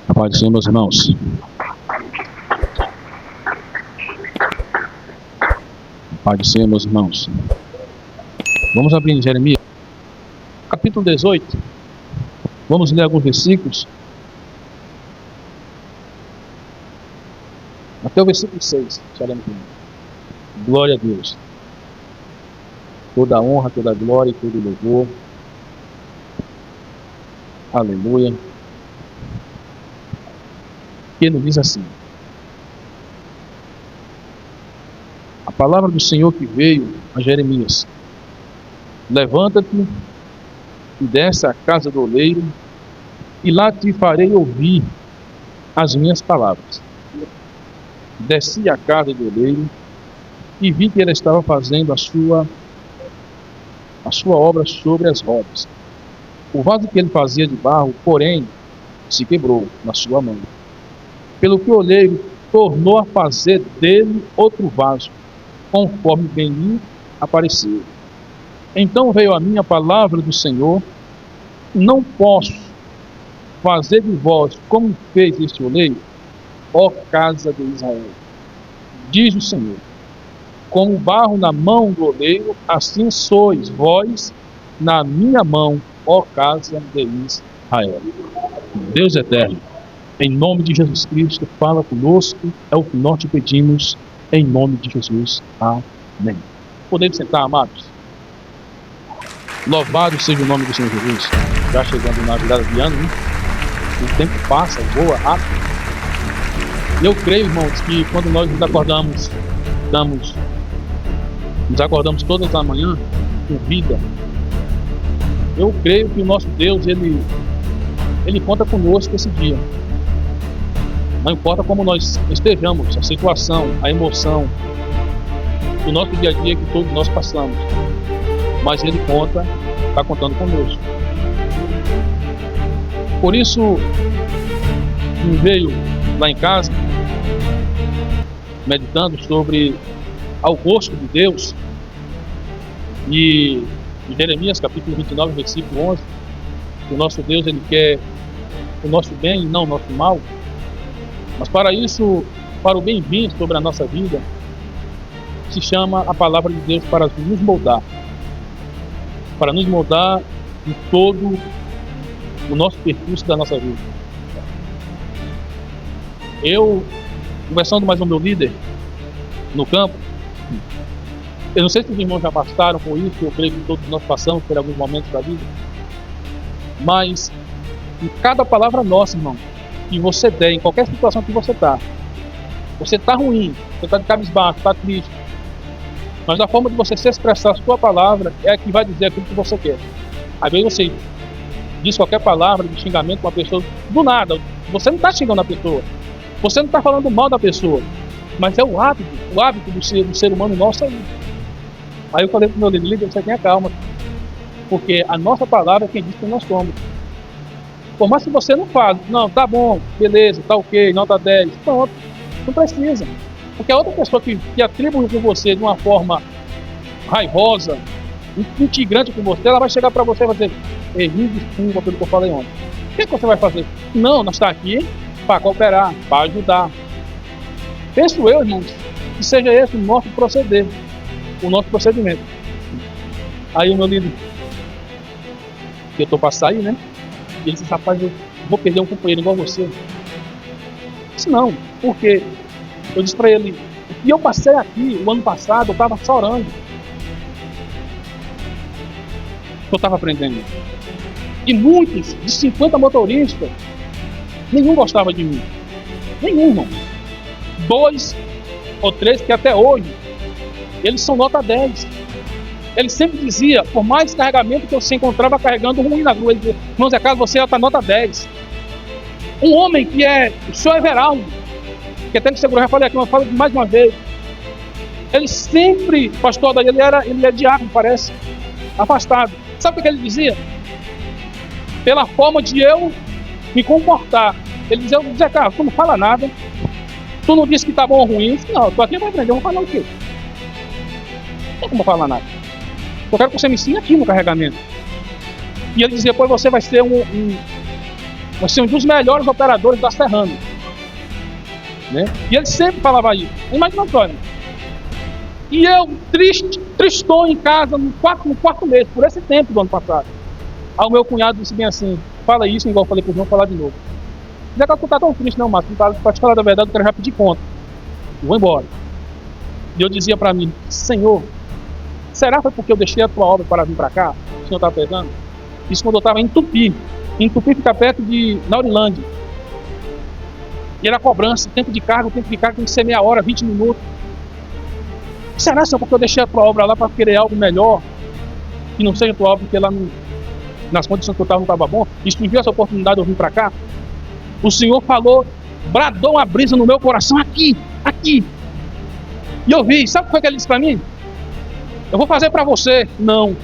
A paz do Senhor, meus irmãos. A paz do Senhor, meus irmãos. Vamos abrir em Jeremias, capítulo 18. Vamos ler alguns versículos. Até o versículo 6. Glória a Deus. Toda a honra, toda a glória e todo o louvor. Aleluia. Que ele diz assim: a palavra do Senhor que veio a Jeremias: levanta-te e desce à casa do oleiro, e lá te farei ouvir as minhas palavras. Desci à casa do oleiro e vi que ele estava fazendo a sua obra sobre as rodas. O vaso que ele fazia de barro, porém, se quebrou na sua mão. Pelo que o oleiro tornou a fazer dele outro vaso, conforme bem lhe apareceu. Então veio a mim a palavra do Senhor: não posso fazer de vós como fez este oleiro, ó casa de Israel. Diz o Senhor: como barro na mão do oleiro, assim sois vós na minha mão, ó casa de Israel. Deus eterno, em nome de Jesus Cristo, fala conosco, é o que nós te pedimos, em nome de Jesus. Amém. Podemos sentar, amados? Louvado seja o nome do Senhor Jesus. Já chegando na virada de ano, né? O tempo passa, voa rápido. E eu creio, irmãos, que quando nós nos acordamos todas as manhãs com vida, eu creio que o nosso Deus, Ele conta conosco esse dia. Não importa como nós estejamos, a situação, a emoção, o nosso dia a dia que todos nós passamos, mas Ele está contando conosco. Por isso, me veio lá em casa, meditando sobre ao rosto de Deus, e em Jeremias capítulo 29, versículo 11, que o nosso Deus, Ele quer o nosso bem e não o nosso mal. Mas para isso, para o bem-vindo sobre a nossa vida, se chama a palavra de Deus para nos moldar em todo o nosso percurso da nossa vida. Eu, conversando mais com o meu líder no campo, eu não sei se os irmãos já passaram por isso, eu creio que todos nós passamos por alguns momentos da vida, mas em cada palavra nossa, irmão, que você der, em qualquer situação que você está ruim, você está de cabisbaixo, está triste, mas a forma de você se expressar a sua palavra é a que vai dizer aquilo que você quer. Às vezes você diz qualquer palavra de xingamento com a pessoa, do nada, você não está xingando a pessoa, você não está falando mal da pessoa, mas é o hábito do ser humano nosso aí. Aí eu falei para o meu líder: você tenha calma, porque a nossa palavra é quem diz que nós somos. Por mais que você não fale, não, tá bom, beleza, tá ok, nota 10, pronto, não precisa. Porque a outra pessoa que atribui com você de uma forma raivosa, integrante com você, ela vai chegar para você e vai dizer: me desculpa pelo que eu falei ontem. O que você vai fazer? Não, nós estamos aqui para cooperar, para ajudar. Penso eu, irmãos, que seja esse o nosso proceder, o nosso procedimento. Aí o meu líder, que eu estou para sair, né? E ele disse: rapaz, eu vou perder um companheiro igual você. Eu disse: não, porque eu disse para ele: o que eu passei aqui o ano passado, eu estava chorando. Eu estava aprendendo. E muitos, de 50 motoristas, nenhum gostava de mim. Nenhum, irmão. 2 ou 3 que até hoje, eles são nota 10. Ele sempre dizia, por mais carregamento que eu se encontrava carregando ruim na rua, ele dizia: irmão Zé Carlos, você já está nota 10. Um homem que é o senhor Everaldo, que até que segurou, já falei aqui, eu falo mais uma vez. Ele sempre, pastor daí, ele é diácono, parece, afastado. Sabe o que ele dizia? Pela forma de eu me comportar. Ele dizia: Zé Carlos, tu não fala nada, tu não disse que tá bom ou ruim. Não, eu tô aqui para aprender, eu vou falar o quê? Não tem como falar nada. Eu quero que você me ensine aqui no carregamento. E ele dizia: pois você vai ser Nós somos um dos melhores operadores da Serrana, né? E ele sempre falava isso. Imagina, Antônio. E eu, tristou em casa no quarto mês, por esse tempo do ano passado. Aí o meu cunhado disse bem assim: fala isso, igual eu falei pro João, falar de novo. Já que eu não tá tão triste, não, Márcio. Pra te falar da verdade, eu quero já pedir conta. Eu vou embora. E eu dizia para mim: Senhor, será que foi porque eu deixei a tua obra para vir para cá? O Senhor estava pegando? Isso quando eu estava em Tupi. Em Tupi fica perto de Naurilândia. E era cobrança, tempo de carga tem que ser meia hora, 20 minutos. Será, Senhor, porque eu deixei a tua obra lá para querer algo melhor? Que não seja a tua obra, porque lá nas condições que eu estava não estava bom? E surgiu essa oportunidade de eu vir para cá. O Senhor falou, bradou uma brisa no meu coração, aqui. E eu vi, sabe o que foi que ele disse para mim? Eu vou fazer para você. Não.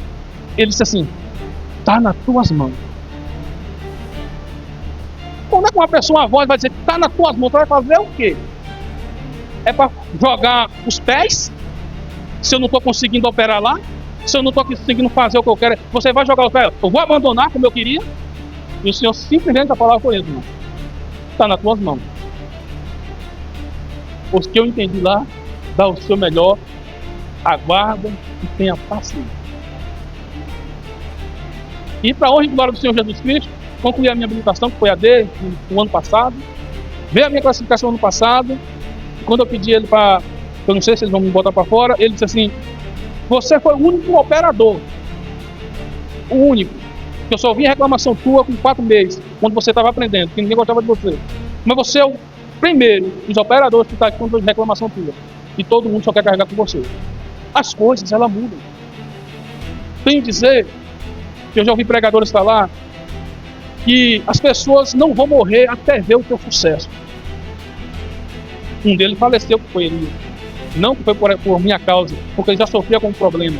Ele disse assim: tá nas tuas mãos. Quando é que uma pessoa, a voz vai dizer, tá nas tuas mãos, você vai fazer o quê? É para jogar os pés? Se eu não estou conseguindo operar lá? Se eu não estou conseguindo fazer o que eu quero, você vai jogar os pés? Eu vou abandonar como eu queria? E o Senhor simplesmente a palavra foi isso, irmão. Está nas tuas mãos. Os que eu entendi lá, dá o seu melhor, aguarda e tenha paciência. E para a honra e glória do Senhor Jesus Cristo, concluí a minha habilitação, que foi a D no ano passado. Veio a minha classificação no ano passado. E quando eu pedi ele para, eu não sei se eles vão me botar para fora, ele disse assim: você foi o único operador, o único, que eu só ouvi reclamação tua com 4 meses, quando você estava aprendendo, que ninguém gostava de você. Mas você é o primeiro dos operadores que está aqui com reclamação tua. E todo mundo só quer carregar com você. As coisas, elas mudam. Tenho que dizer, que eu já ouvi pregadores falar, que as pessoas não vão morrer até ver o teu sucesso. Um deles faleceu, que foi Elias. Não que foi por minha causa, porque ele já sofria com um problema.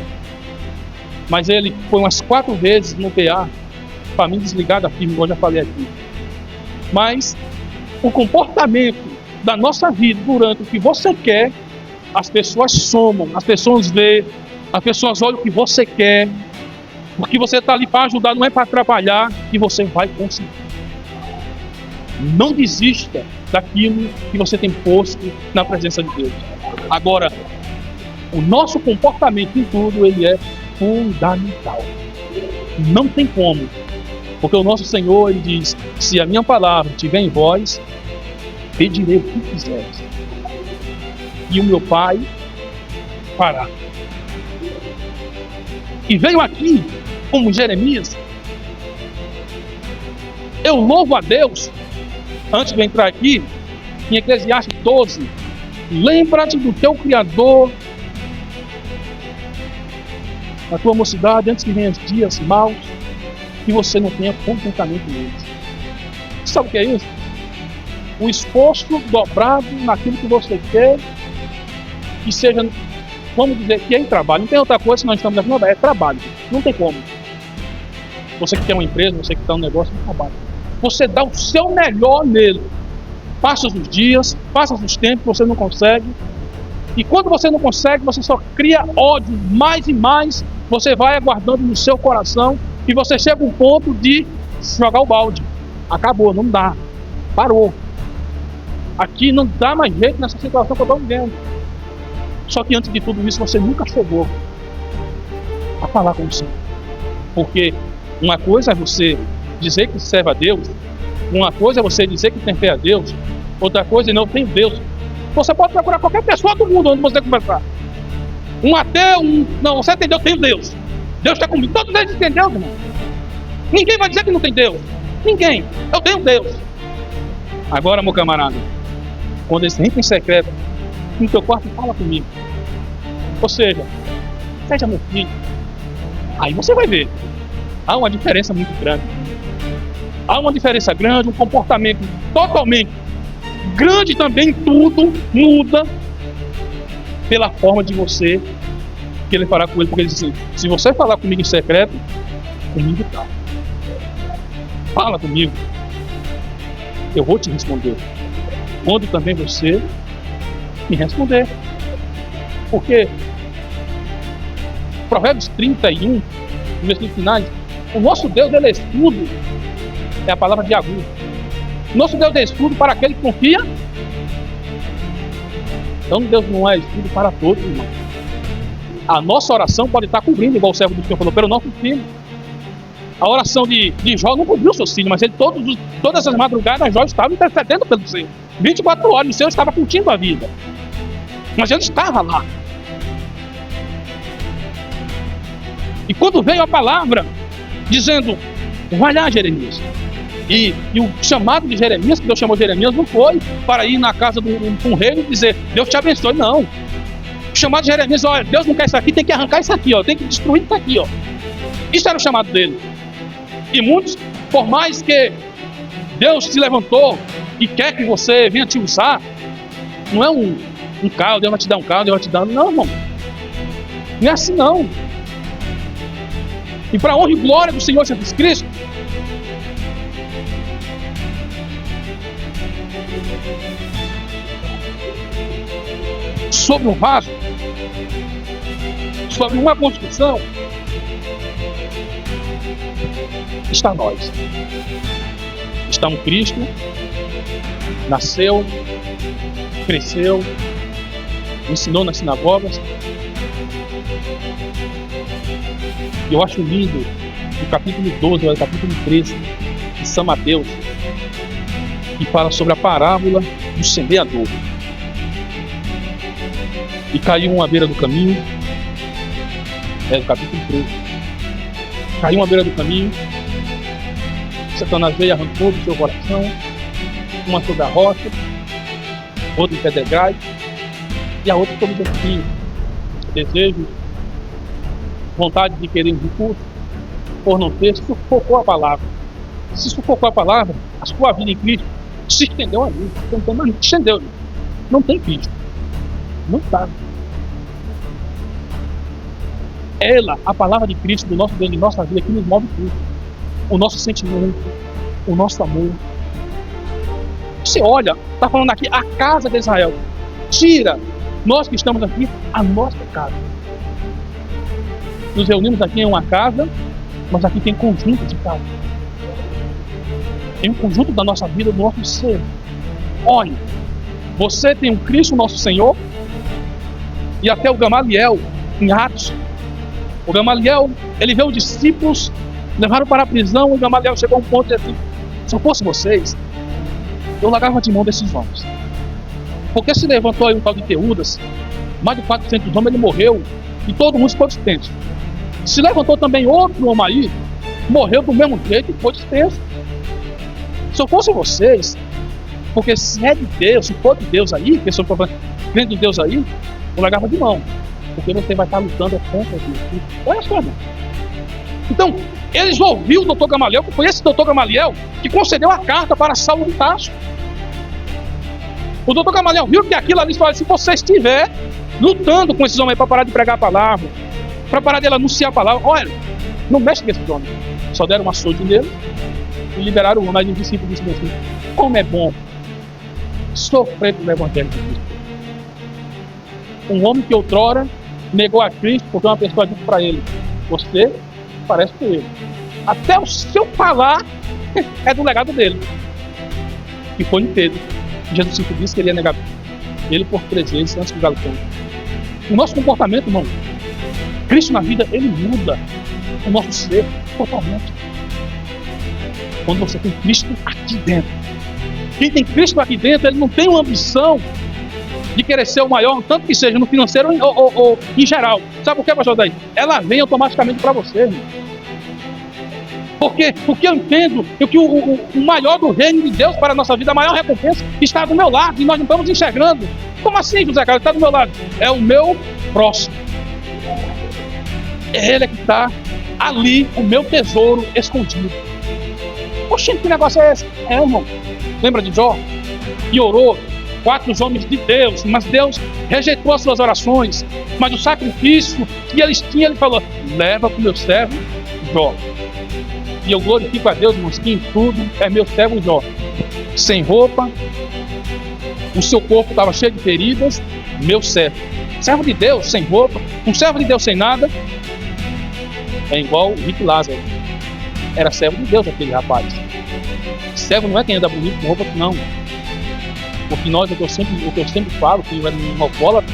Mas ele foi umas 4 vezes no PA, para mim desligar da firma, como eu já falei aqui. Mas o comportamento da nossa vida durante o que você quer, as pessoas somam, as pessoas veem, as pessoas olham o que você quer, porque você está ali para ajudar, não é para atrapalhar, e você vai conseguir. Não desista daquilo que você tem posto na presença de Deus. Agora, o nosso comportamento em tudo, ele é fundamental. Não tem como. Porque o nosso Senhor, ele diz: se a minha palavra estiver em vós, pedirei o que quiseres. E o meu Pai fará. E veio aqui, como Jeremias, eu louvo a Deus, antes de eu entrar aqui, em Eclesiastes 12, lembra-te do teu Criador, na tua mocidade, antes que venham os dias maus, que você não tenha contentamento neles. Sabe o que é isso? O esforço dobrado naquilo que você quer, que seja, vamos dizer, que é em trabalho. Não tem outra coisa que nós estamos aqui, é trabalho. Não tem como. Você que tem uma empresa, você que tem um negócio, é trabalho. Você dá o seu melhor nele. Passa os dias, passa os tempos, você não consegue. E quando você não consegue, você só cria ódio mais e mais. Você vai aguardando no seu coração e você chega a um ponto de jogar o balde. Acabou, não dá. Parou. Aqui não dá mais jeito nessa situação que eu estou vivendo. Só que antes de tudo isso, você nunca chegou a falar com o Senhor. Porque uma coisa é você dizer que serve a Deus, uma coisa é você dizer que tem fé a Deus, outra coisa é não tem Deus. Você pode procurar qualquer pessoa do mundo onde você conversar. Um ateu, não, você tem Deus, tem Deus. Deus está comigo. Todos eles têm Deus, irmão. Ninguém vai dizer que não tem Deus. Ninguém. Eu tenho Deus. Agora, meu camarada, quando eles entram em secreto no teu quarto, fala comigo. Ou seja, seja meu filho. Aí você vai ver. Há uma diferença muito grande. Há uma diferença grande, um comportamento totalmente grande também. Tudo muda pela forma de você querer falar com ele. Porque ele diz assim: se você falar comigo em secreto, comigo tá. Fala comigo, eu vou te responder. Quando também você me responder. Porque Provérbios 31, nos versículos finais, o nosso Deus, ele é tudo. É a palavra de agudo. Nosso Deus é escudo para aquele que confia. Então Deus não é escudo para todos, irmão. A nossa oração pode estar cobrindo, igual o servo do Senhor falou, pelo nosso filho. A oração de Jó não cobriu seus filhos, mas ele, todas as madrugadas, Jó estava intercedendo pelo Senhor. 24 horas, o Senhor estava curtindo a vida. Mas ele estava lá. E quando veio a palavra, dizendo, vai lá, Jeremias. E o chamado de Jeremias, que Deus chamou Jeremias, não foi para ir na casa de um rei e dizer, Deus te abençoe, não. O chamado de Jeremias, olha, Deus não quer isso aqui, tem que arrancar isso aqui, ó, tem que destruir isso aqui, ó. Isso era o chamado dele. E muitos, por mais que Deus se levantou e quer que você venha te usar, não é um carro, Deus vai te dar um carro, Deus vai te dar... Não, irmão. Não é assim, não. E para a honra e glória do Senhor Jesus Cristo, sobre um vaso, sobre uma construção, está nós. Está um Cristo, nasceu, cresceu, ensinou nas sinagogas. E eu acho lindo o capítulo 12, o capítulo 13 de São Mateus, que fala sobre a parábola do semeador. E caiu uma à beira do caminho, o capítulo 13. Caiu uma à beira do caminho, Satanás veio e arrancou do seu coração, uma sobre a rocha, outra em pedregais, e a outra sobre o espinho. Desejo, vontade de querer um recurso, por não ter, sufocou a palavra. Se sufocou a palavra, a sua vida em Cristo se estendeu ali. Estendeu. Não tem Cristo. Não está. Ela, a palavra de Cristo, do nosso Deus, de nossa vida, que nos move tudo. O nosso sentimento, o nosso amor. Você olha, está falando aqui, a casa de Israel. Tira, nós que estamos aqui, a nossa casa. Nos reunimos aqui em uma casa, mas aqui tem conjunto de casa. Tem um conjunto da nossa vida, do nosso ser. Olha, você tem um Cristo, nosso Senhor, e até o Gamaliel, em Atos. O Gamaliel, ele vê os discípulos, levaram para a prisão, e o Gamaliel chegou a um ponto e disse, se eu fosse vocês, eu largava de mão desses homens. Porque se levantou aí um tal de Teudas, mais de 400 homens, ele morreu, e todo mundo ficou dispenso. Se levantou também outro homem aí, morreu do mesmo jeito e ficou dispenso. Se eu fosse vocês, porque se é de Deus, se for de Deus aí, que eu sou crente em Deus aí, eu largava de mão. Porque você vai estar lutando contra Deus. Olha só, irmão. Então, eles ouviram o doutor Gamaliel, que foi esse doutor Gamaliel que concedeu a carta para Saulo de Tarso. O doutor Gamaliel viu que aquilo ali, se você estiver lutando com esses homens para parar de pregar a palavra, para parar de anunciar a palavra, olha, não mexe com esses homens. Só deram uma açoite nele e liberaram o homem. Mas o discípulo disse assim, como é bom sofrer pelo Evangelho de Cristo. Um homem que outrora negou a Cristo porque uma pessoa disse para ele, você parece com ele. Até o seu falar é do legado dele. E foi em Pedro. Jesus Cristo disse que ele ia negar ele por 3 vezes antes de galo canto. O nosso comportamento, irmão, Cristo na vida, ele muda o nosso ser totalmente. Quando você tem Cristo aqui dentro. Quem tem Cristo aqui dentro, ele não tem uma ambição de querer ser o maior, tanto que seja no financeiro ou em geral. Sabe por que, pastor Daí? Ela vem automaticamente para você, irmão. Porque eu entendo que o maior do reino de Deus para a nossa vida, a maior recompensa, está do meu lado e nós não estamos enxergando. Como assim, José Carlos? Está do meu lado. É o meu próximo. É ele que está ali, o meu tesouro escondido. Poxa, que negócio é esse? É, irmão. Lembra de Jó? E orou 4 homens de Deus, mas Deus rejeitou as suas orações. Mas o sacrifício que eles tinham, ele falou, leva para o meu servo Jó. E eu glorifico a Deus, irmãos, que em tudo é meu servo Jó. Sem roupa, o seu corpo estava cheio de feridas, meu servo. Servo de Deus sem roupa, um servo de Deus sem nada, é igual o Rick Lázaro. Era servo de Deus aquele rapaz. Servo não é quem anda bonito com roupa, não. Porque o que eu sempre falo, que é um alcoólatra,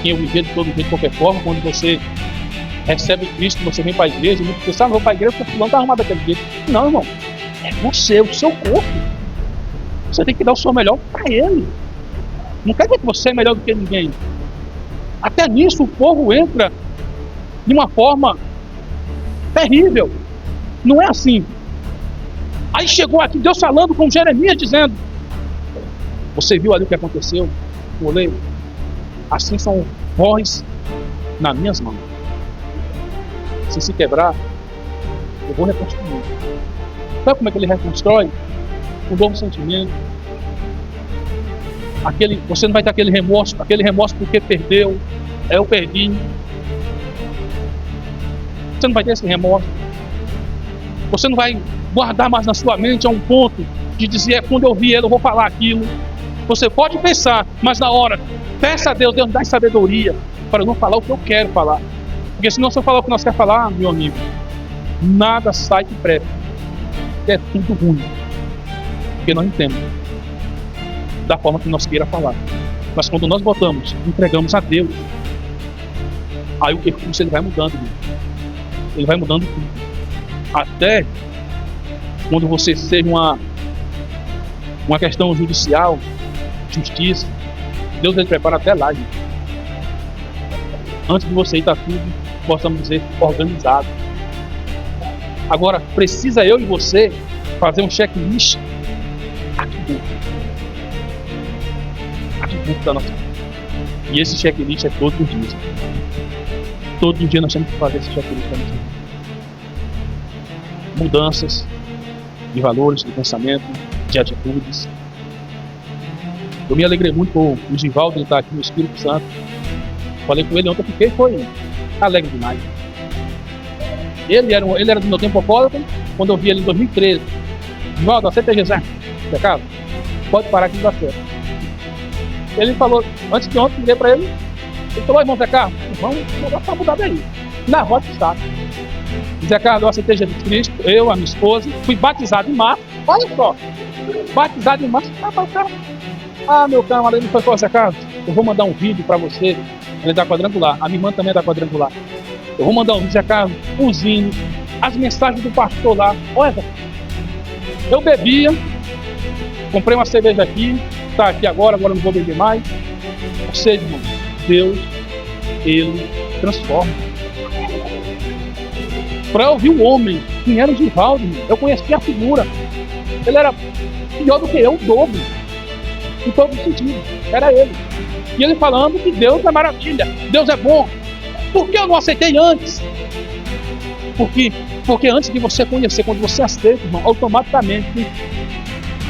quem eu viver de todo jeito, de qualquer forma, quando você recebe Cristo, você vem para a igreja, e muitas pessoas, não vou para a igreja porque o fulano está arrumado daquele jeito. Não, irmão. É você, o seu corpo. Você tem que dar o seu melhor para ele. Não quer dizer que você é melhor do que ninguém. Até nisso o povo entra de uma forma terrível. Não é assim. Aí chegou aqui Deus falando com Jeremias, dizendo: você viu ali o que aconteceu? O oleiro? Assim são vós nas minhas mãos. Se quebrar, eu vou reconstruir. Sabe como é que ele reconstrói? Com um novo sentimento. Você não vai ter aquele remorso porque perdeu. Eu perdi. Você não vai ter esse remorso. Você não vai guardar mais na sua mente a um ponto de dizer, quando eu vi ele, eu vou falar aquilo. Você pode pensar, mas na hora, peça a Deus, Deus dá sabedoria para eu não falar o que eu quero falar. Porque senão, se eu falar o que nós queremos falar, meu amigo, nada sai de pré. É tudo ruim. Porque nós entendemos da forma que nós queira falar. Mas quando nós entregamos a Deus, aí o percurso ele vai mudando. Ele vai mudando tudo. Até quando você seja uma questão judicial, justiça, Deus ele prepara até lá, gente. Antes de você ir, está tudo, possamos dizer, organizado. Agora, precisa eu e você fazer um checklist aqui dentro da nossa vida. E esse checklist é todos os dias. Todo dia nós temos que fazer esse checklist da nossa vida. Mudanças de valores, de pensamento, de atitudes. Eu me alegrei muito com o Givaldo estar aqui no Espírito Santo. Falei com ele ontem, porque foi alegre demais. Ele era do meu tempo alcoólatra, quando eu vi ele em 2013. Givaldo, aceita Jesus. Pecado? Pode parar que não dá certo. Ele falou, antes de ontem, liguei para ele. Ele falou, irmão Zé Carlos, vamos para mudar daí. Na roda está. Zé Carlos, eu aceitei Jesus Cristo, eu, a minha esposa, fui batizado em março. Olha só, batizado em março. Meu camarada, ele foi, Zé Carlos, eu vou mandar um vídeo para você. Ele é da Quadrangular, a minha irmã também é da Quadrangular. Eu vou mandar um vídeo, Zé Carlos, os hinos, as mensagens do pastor lá. Olha, eu bebia, comprei uma cerveja aqui, está aqui agora não vou beber mais. Ou seja, irmão, Deus, ele transforma. Para eu ver o homem, quem era o Givaldo, eu conhecia a figura. Ele era pior do que eu, o dobro. Em todo sentido. Era ele. E ele falando que Deus é maravilha, Deus é bom. Por que eu não aceitei antes? Porque antes de você conhecer, quando você aceita, irmão, automaticamente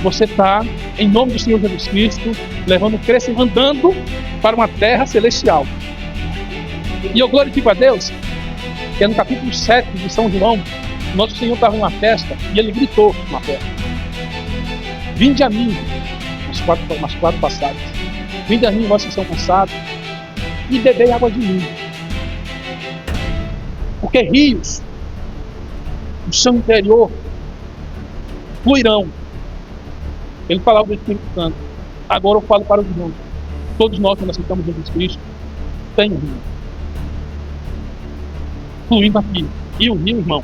você está, em nome do Senhor Jesus Cristo, levando crescimento, andando para uma terra celestial. E eu glorifico a Deus, que no capítulo 7 de São João, nosso Senhor estava em uma festa e ele gritou na festa: vinde a mim, umas quatro passagens, vinde a mim, vós que são cansados, e bebei água de mim. Porque rios do seu interior fluirão. Ele falava do Espírito Santo. Agora eu falo para os irmãos. Todos nós, quando aceitamos Jesus Cristo, tem um rio fluindo aqui. E o rio, irmão,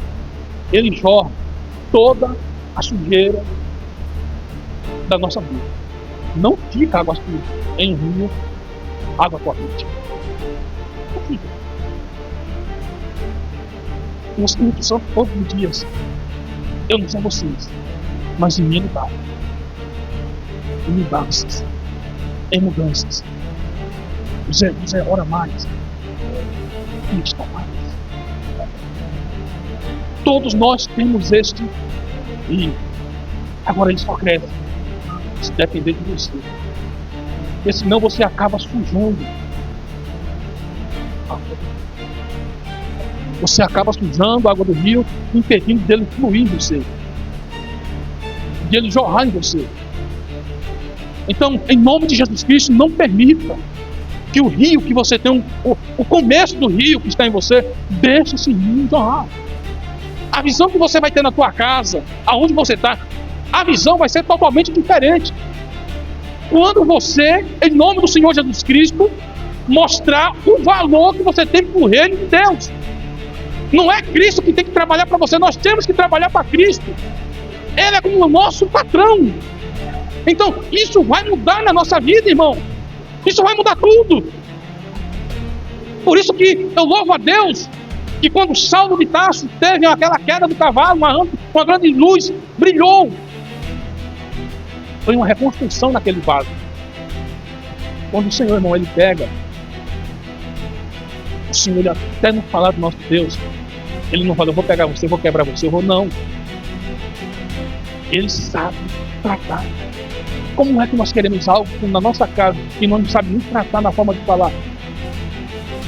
ele jorra toda a sujeira da nossa vida. Não fica água suja em rio, água corrente. Não fica. O Espírito Santo todos os dias. Eu não sei vocês, mas em mim ele dá. Em mudanças. Em mudanças. José, ora mais. Está mais. Todos nós temos este rio. Agora ele só cresce se depender de você. Porque senão você acaba sujando. Você acaba sujando a água do rio, impedindo dele fluir em você, de ele jorrar em você. Então, em nome de Jesus Cristo, não permita que o rio que você tem, o começo do rio que está em você, deixe esse rio jorrar. A visão que você vai ter na tua casa, aonde você está, A visão vai ser totalmente diferente. Quando você, em nome do Senhor Jesus Cristo, mostrar o valor que você tem para o reino de Deus. Não é Cristo que tem que trabalhar para você, nós temos que trabalhar para Cristo. Ele é como o nosso patrão. Então, isso vai mudar na nossa vida, irmão. Isso vai mudar tudo. Por isso que eu louvo a Deus que quando Saulo de Tarso teve aquela queda do cavalo, uma grande luz brilhou. Foi uma reconstrução naquele vaso. Quando o Senhor, irmão, Ele pega, o Senhor, Ele até não falar do nosso Deus, Ele não fala, eu vou pegar você, eu vou quebrar você, eu vou, não. Ele sabe tratar. Como é que nós queremos algo na nossa casa e não sabe nem tratar na forma de falar?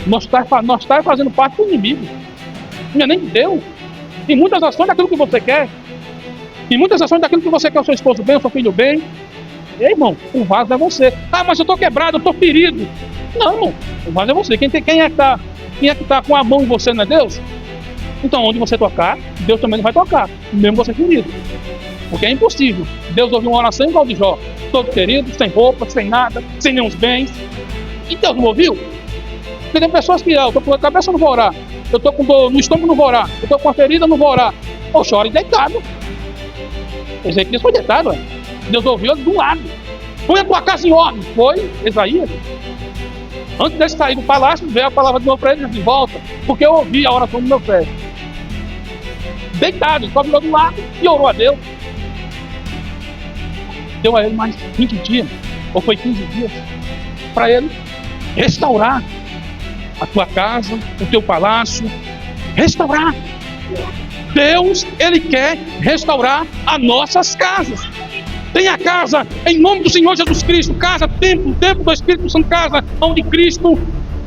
Nós está fazendo parte do inimigo. Não é nem de Deus. Em muitas ações daquilo que você quer. Em muitas ações daquilo que você quer, o seu esposo bem, o seu filho bem. Ei, irmão, o vaso é você. Ah, mas eu estou quebrado, eu estou ferido. Não, irmão, o vaso é você. Quem é que está com a mão em você, não é Deus? Então, onde você tocar, Deus também não vai tocar, mesmo você ferido. Porque é impossível. Deus ouviu uma oração igual de Jó. Todo ferido, sem roupa, sem nada, sem nenhum bens. E Deus não ouviu? Porque tem pessoas que, eu estou com a cabeça, eu não vou orar. Eu estou com dor no estômago, não vou orar. Eu estou com a ferida, não vou orar. Eu choro deitado. Ezequias foi deitado, Deus ouviu ele do lado. Põe a tua casa em ordem. Foi Isaías. Antes de sair do palácio, veio a palavra de novo para ele de volta. Porque eu ouvi a oração do meu pé. Deitado, só virou do lado e orou a Deus. Deu a ele mais 20 dias, ou foi 15 dias, para ele restaurar a tua casa, o teu palácio, restaurar. Deus, Ele quer restaurar as nossas casas. Tem a casa, em nome do Senhor Jesus Cristo, casa, templo do Espírito Santo, casa onde Cristo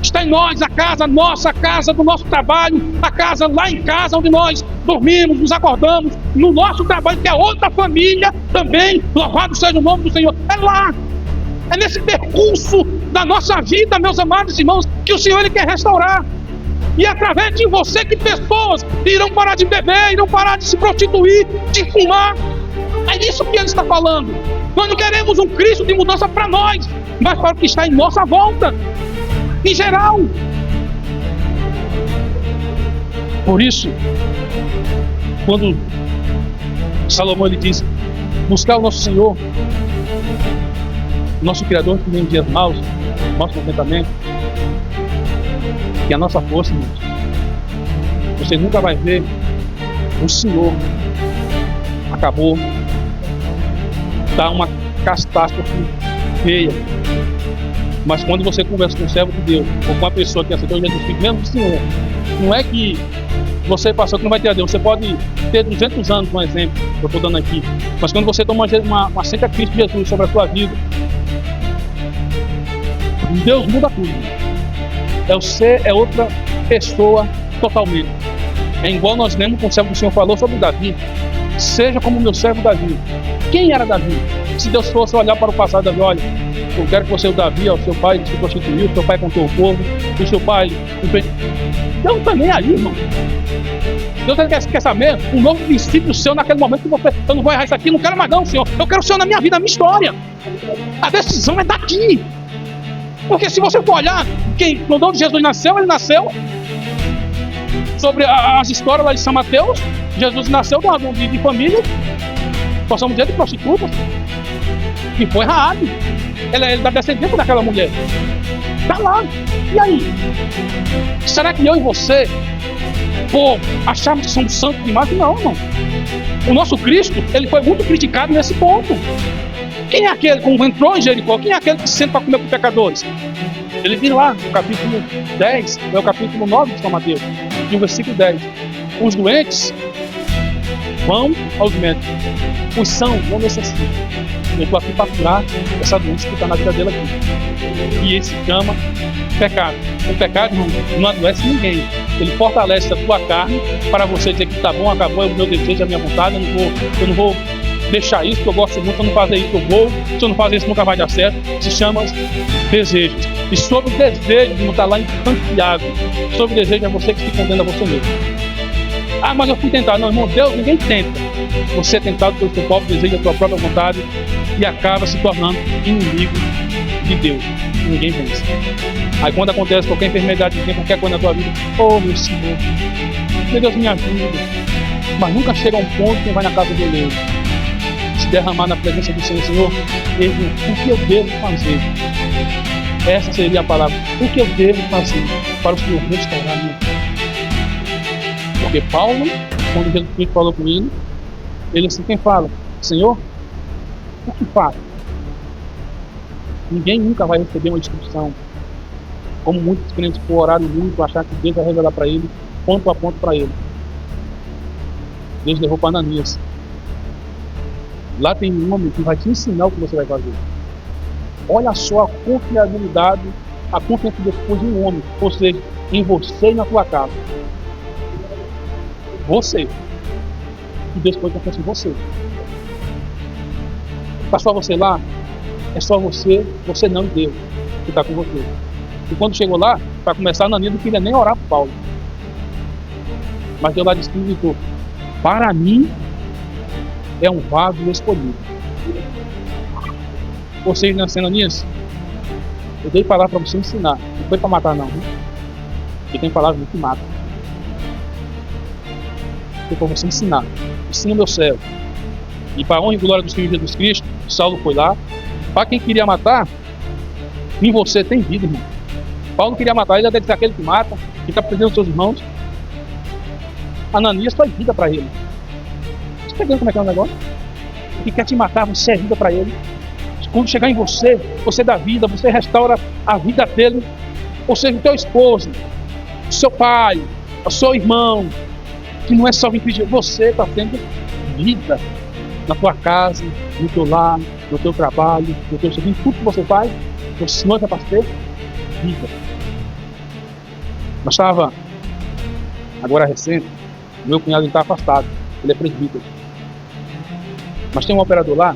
está em nós, a casa nossa, a casa do nosso trabalho, a casa lá em casa onde nós dormimos, nos acordamos, no nosso trabalho, que é outra família também, louvado seja o nome do Senhor. É lá, é nesse percurso da nossa vida, meus amados irmãos, que o Senhor Ele quer restaurar. E através de você que pessoas irão parar de beber, irão parar de se prostituir, de fumar. É isso que Ele está falando. Nós não queremos um Cristo de mudança para nós, mas para o que está em nossa volta, em geral. Por isso, quando Salomão ele diz, buscar o nosso Senhor, nosso Criador, que nem dias maus, nosso contentamento, que é a nossa força, irmãos. Você nunca vai ver o Senhor acabou, está uma catástrofe feia. Mas quando você conversa com o servo de Deus, ou com a pessoa que aceitou Jesus Cristo, mesmo o Senhor, não é que você passou que não vai ter a Deus. Você pode ter 200 anos, por exemplo, que eu estou dando aqui. Mas quando você toma uma aceita Cristo Jesus sobre a sua vida, Deus muda tudo. É outra pessoa totalmente. É igual nós lemos com o servo que o Senhor falou sobre Davi. Seja como o meu servo Davi. Quem era Davi? Se Deus fosse olhar para o passado, Davi, olha, eu quero que você, o Davi, o seu pai se prostituiu, o seu pai contou o povo, o seu pai... Deus não está nem aí, irmão. Deus quer saber um novo princípio seu naquele momento que você... Eu não vou errar isso aqui, não quero mais não, Senhor. Eu quero o Senhor na minha vida, na minha história. A decisão é daqui. Porque se você for olhar, quando Jesus nasceu, ele nasceu sobre as histórias lá de São Mateus. Jesus nasceu de família, possamos dizer, de prostitutas, e foi Raabe. Ele é da descendência daquela mulher. Está lá. E aí? Será que eu e você, acharmos que somos santos demais? Não, irmão. O nosso Cristo, ele foi muito criticado nesse ponto. Quem é aquele que entrou em Jericó? Quem é aquele que se senta para comer com pecadores? Ele diz lá no capítulo 10, é o capítulo 9 de São Mateus, no versículo 10. Os doentes vão aos médicos. Os sãos não necessitam. Eu estou aqui para curar essa doença que está na vida dele aqui. E esse chama pecado. O pecado não adoece ninguém. Ele fortalece a tua carne para você dizer que está bom, acabou, é o meu desejo, a minha vontade, eu não vou deixar isso, que eu gosto muito, se eu não fazer isso, eu vou. Se eu não fazer isso, nunca vai dar certo. Se chama desejos. E sobre o desejo, não está lá em Santiago. Sobre o desejo é você que se condena a você mesmo. Ah, mas eu fui tentado. Não, irmão, Deus, ninguém tenta. Você é tentado pelo seu próprio desejo, a sua própria vontade, e acaba se tornando inimigo de Deus. Ninguém vence. Aí quando acontece qualquer enfermidade, qualquer coisa na tua vida, oh meu Senhor, meu Deus, me ajuda. Mas nunca chega a um ponto que vai na casa do oleiro, se derramar na presença do Senhor. Senhor, o que eu devo fazer? Essa seria a palavra. O que eu devo fazer para o Senhor restaurar a minha vida? Porque Paulo, quando Jesus Cristo falou com ele assim, quem fala? Senhor, o que faz? Ninguém nunca vai receber uma instrução, como muitos crentes por orar muito, achar que Deus vai revelar para ele, ponto a ponto para ele. Deus levou para Ananias. Lá tem um homem que vai te ensinar o que você vai fazer. Olha só a confiabilidade, a confiança depois de um homem, ou seja, em você e na tua casa. Você. E Deus pode confiar em você. Está só você lá? É só você não e Deus que está com você. E quando chegou lá, para começar, Ananias não queria nem orar para Paulo. Mas Deus lá disse que gritou: para mim é um vaso escolhido. Ou seja, Ananias, eu dei palavra para você ensinar. Não foi para matar não. Porque tem palavra que mata. Foi para você ensinar. Ensina meu servo. E para a honra e glória do Senhor Jesus Cristo, Saulo foi lá. Para quem queria matar, em você tem vida, irmão. Paulo queria matar ele, deve ser aquele que mata, que está perdendo os seus irmãos. Ananias foi vida para ele. Você está entendendo como é que é o negócio? O que quer te matar, você é vida para ele. Quando chegar em você, você dá vida, você restaura a vida dele. Ou seja, o teu esposo, o seu pai, o seu irmão, que não é só vir pedir, você está tendo vida na tua casa, no teu lar, no teu trabalho, no teu serviço, tudo que você faz, o Senhor é para ter vida. Mas estava, agora recente, meu cunhado está afastado, ele é presbítero. Mas tem um operador lá,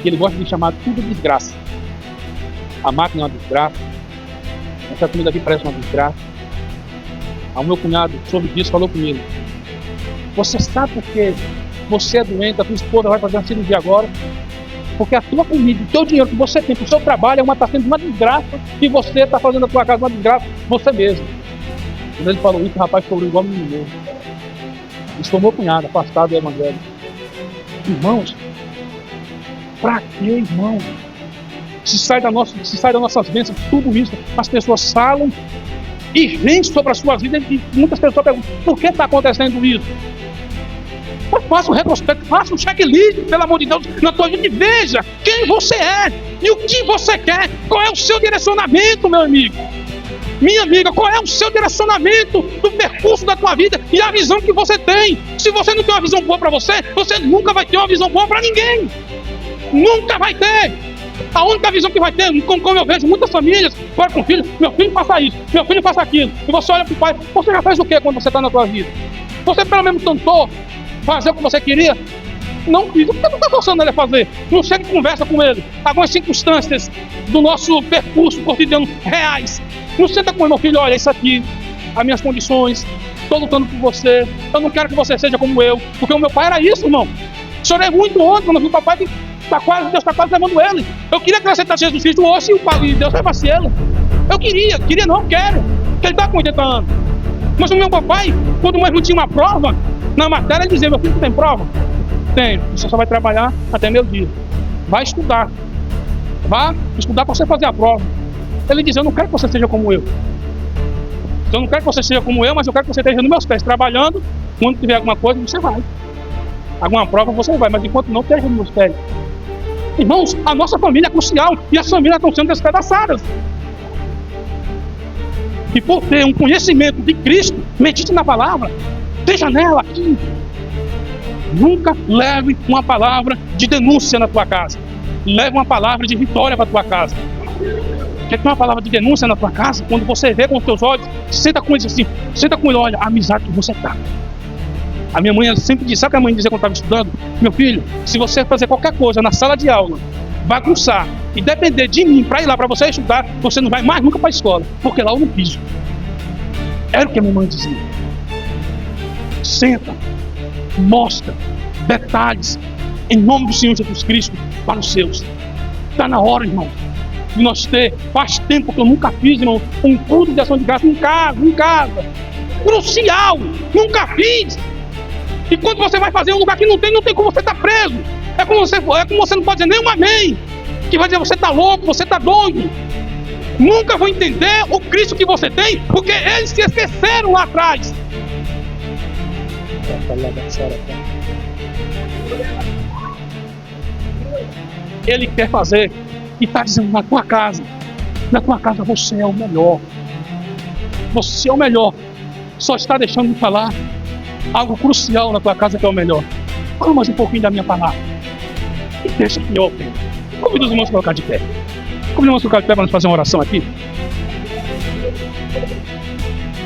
que ele gosta de chamar tudo de desgraça. A máquina é uma desgraça, essa comida aqui parece uma desgraça. Aí o meu cunhado soube disso, falou comigo: você sabe por que você é doente, a tua esposa vai fazer uma cirurgia agora? Porque a tua comida, o teu dinheiro que você tem para o seu trabalho está sendo uma desgraça, e você está fazendo a tua casa uma desgraça, você mesmo. Quando ele falou isso, o rapaz ficou igual menino novo. Isso foi meu cunhado, afastado do evangelho. Irmãos, para que, irmão? Se sai das nossas bênçãos, tudo isso, as pessoas falam e vem sobre a sua vida, e muitas pessoas perguntam: por que está acontecendo isso? Faça um retrospecto, faça um checklist, pelo amor de Deus, na tua vida, e veja quem você é e o que você quer. Qual é o seu direcionamento, meu amigo? Minha amiga, qual é o seu direcionamento do percurso da tua vida e a visão que você tem? Se você não tem uma visão boa para você, você nunca vai ter uma visão boa para ninguém. Nunca vai ter. A única visão que vai ter, como eu vejo muitas famílias, olha com o filho: meu filho faça isso, meu filho faça aquilo. E você olha para o pai: você já fez o que quando você está na tua vida? Você pelo menos tentou fazer o que você queria? Não fiz. Por que não está forçando ele a fazer? Não chega e conversa com ele. Algumas circunstâncias do nosso percurso cotidiano reais. Não senta com ele: meu filho, olha, isso aqui, as minhas condições, estou lutando por você, eu não quero que você seja como eu. Porque o meu pai era isso, irmão. Chorei muito ontem quando eu vi o papai que Deus está quase levando ele. Eu queria que ele aceitasse Jesus Cristo hoje e Deus levasse ele. Eu queria não, quero. Porque ele está com 80 anos. Mas o meu papai, quando o meu irmão tinha uma prova na matéria, ele dizia: meu filho, tem prova? Tem. Você só vai trabalhar até meu dia. Vai estudar. Vá estudar para você fazer a prova. Ele dizia: eu não quero que você seja como eu. Eu não quero que você seja como eu, mas eu quero que você esteja nos meus pés, trabalhando. Quando tiver alguma coisa, você vai. Alguma prova, você vai. Mas enquanto não, esteja nos meus pés. Irmãos, a nossa família é crucial e as famílias estão sendo despedaçadas. E por ter um conhecimento de Cristo, medite na palavra, esteja nela aqui. Nunca leve uma palavra de denúncia na tua casa. Leve uma palavra de vitória para a tua casa. Quer ter uma palavra de denúncia na tua casa? Quando você vê com os teus olhos, senta com ele assim, senta com ele, olha a amizade que você está. A minha mãe sempre disse, sabe o que a mãe dizia quando estava estudando? Meu filho, se você fazer qualquer coisa na sala de aula, bagunçar e depender de mim para ir lá para você estudar, você não vai mais nunca para a escola, porque lá eu não piso. Era o que a minha mãe dizia. Senta, mostra detalhes, em nome do Senhor Jesus Cristo, para os seus. Está na hora, irmão, de nós ter, faz tempo que eu nunca fiz, irmão, um culto de ação de graça em casa, crucial, nunca fiz. E quando você vai fazer em um lugar que não tem como você estar preso. É como você não pode dizer nem um amém, que vai dizer você está louco, você está doido. Nunca vou entender o Cristo que você tem, porque eles se esqueceram lá atrás. Ele quer fazer e está dizendo na tua casa você é o melhor. Você é o melhor. Só está deixando de falar algo crucial na tua casa que é o melhor. Fala mais um pouquinho da minha palavra e deixa que eu opine. Convido os irmãos a colocar de pé. Convido os irmãos a colocar de pé para nós fazer uma oração aqui.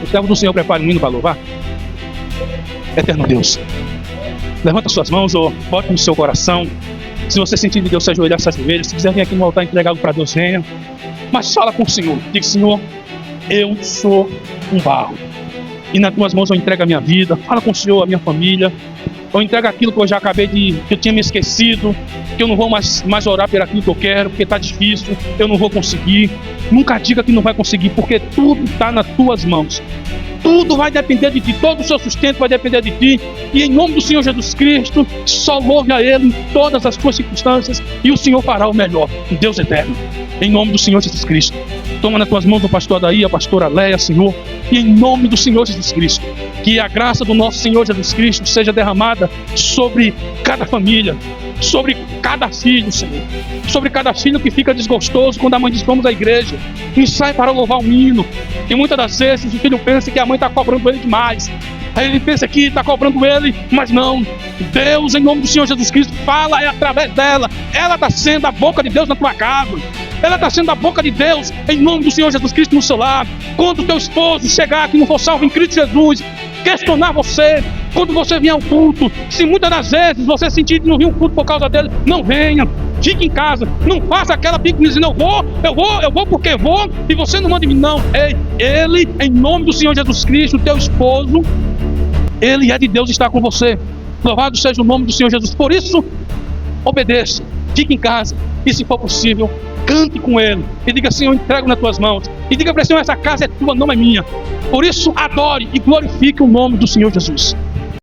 O servo do Senhor prepara um hino para louvar. Eterno Deus, levanta suas mãos ou bote no seu coração. Se você sentir de Deus se ajoelhar, se ajoelha. Se quiser vir aqui no altar entregar algo para Deus, venha. Mas fala com o Senhor. Diga: Senhor, eu sou um barro e nas tuas mãos eu entrego a minha vida. Fala com o Senhor, a minha família. Eu entrego aquilo que eu já que eu tinha me esquecido, que eu não vou mais orar por aquilo que eu quero, porque está difícil, eu não vou conseguir. Nunca diga que não vai conseguir, porque tudo está nas tuas mãos. Tudo vai depender de ti, todo o seu sustento vai depender de ti. E em nome do Senhor Jesus Cristo, só louve a Ele em todas as suas circunstâncias, e o Senhor fará o melhor. Deus eterno, em nome do Senhor Jesus Cristo, toma nas tuas mãos o pastor Adaí, a pastora Leia, Senhor, e em nome do Senhor Jesus Cristo, que a graça do nosso Senhor Jesus Cristo seja derramada sobre cada família, sobre cada filho, Senhor, sobre cada filho que fica desgostoso quando a mãe diz: vamos à igreja, e sai para louvar um hino. E muitas das vezes o filho pensa que a mãe está cobrando ele demais. Aí ele pensa que está cobrando ele, mas não. Deus, em nome do Senhor Jesus Cristo, fala através dela. Ela está sendo a boca de Deus na tua casa. Ela está sendo a boca de Deus, em nome do Senhor Jesus Cristo, no seu lar. Quando o teu esposo chegar que não for salvo em Cristo Jesus, questionar você, quando você vier ao culto, se muitas das vezes você sentir que não vir um culto por causa dele, não venha. Fique em casa, não faça aquela pique dizendo: eu vou porque vou, e você não manda em mim. Não, ei, ele, em nome do Senhor Jesus Cristo, teu esposo, ele é de Deus, está com você. Louvado seja o nome do Senhor Jesus. Por isso, obedeça, fique em casa, e se for possível, cante com ele, e diga: Senhor, eu entrego nas tuas mãos, e diga para o Senhor: essa casa é tua, não é minha. Por isso, adore e glorifique o nome do Senhor Jesus.